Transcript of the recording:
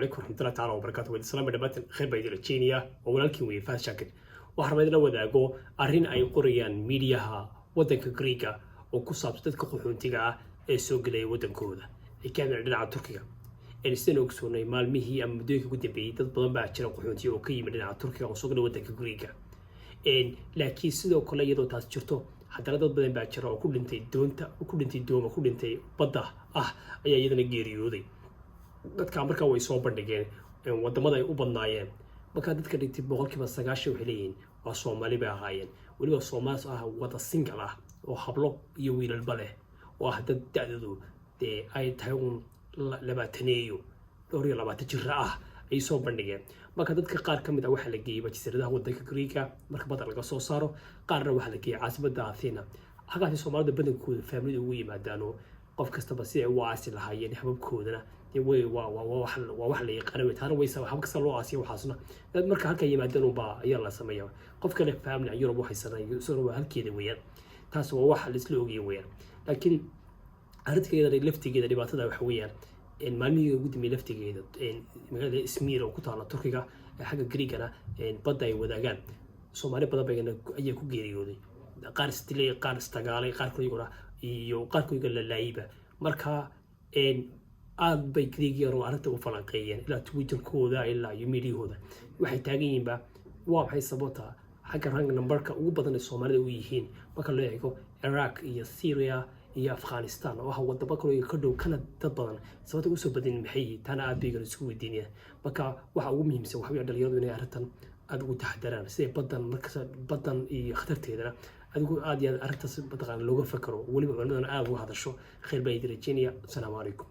عليكم ورحمة الله تعالى وبركاته والسلام عليكم خير بيد الجينيا ولكن ويفاز شاكر waxaan rabaa inaan wadaago arrin ay qorayaan miidiyaha wadanka Greega oo ku saabsan dadka qaxoontiga ah ee soo galay wadankooda ee ka yimid dhinaca Turkiga in sidoo kale ogsoonay maalmihii ama muddooyinka ugu dambeeyay dad badan baa jira qaxoontiga oo ka yimid dhinaca Turkiga oo soo galay wadanka Greega laakiin sidoo kale iyadoo taas jirto haddana dad badan baa jira oo ku dhintay dooma ku dhintay badda ayaa iyadana geeriyooday dadka markaa way soo bandhigeen wadamada ay u badnaayeen marka dadka dhintay boqolkiiba 90 waxay leeyihiin waa Soomaali bay ahaayeen waliba Soomaali wada single oo hablo iyo wiilalba leh oo dad da'doodu ay tahay 20 jir ay soo bandhigeen marka dadka qaar kamid ah waxa la geeyay jasiiradaha wadanka Greeka marka badda laga soo saaro qaarna waxa la geeyay caasimadda Athena halkaas Soomaalida badankooda family ugu yimaadaan qof kastaba si ay u aasi lahaayeen hababkoodana wax la yaqaan taana way sabab kasta loo aasiyo waxaasna dad marka halka yimaadaan ayaa la sameeyaa qof kale family Europe waxay sanayeen halkeeda weeyaan taas waa wax la isla ogiyay weeyaan laakiin arrinteeda laftigeeda dhibaatada waxa weeyaan in maalmihii ugu dambeeyay laftigeeda magaalada Izmir oo ku taala Turkiga xagga Greegana badda ay wadaagaan Soomaali badan ayaa ku geeriyooday qaar istilay qaar istagaalay qaar kooda iyo qaar kooda la laayba marka aad bay Greegiyada oo arrinta u falanqeeyeen ilaa Twitterkooda ilaa miidiyahooda waxay taagan yihiin waa maxay sababta xagga rank numberka ugu badan ee Soomaalida u yihiin marka loo eego Iraq iyo Syria iyo Afghanistan oo wadamo kale ka dhow kana dad badan sababta ugu soo badan maxay tana aad bay isku weydiinayaan marka waxa ugu muhiimsan waxa weeye dhalinyaradu inay arrintan aad ugu taxadaraan si badan iyo khatarteedana adigu aad iyo arrintaas badqan looga fakaro waliba culimadana aad uga hadasho khayr bay dirajiniya assalamu alaykum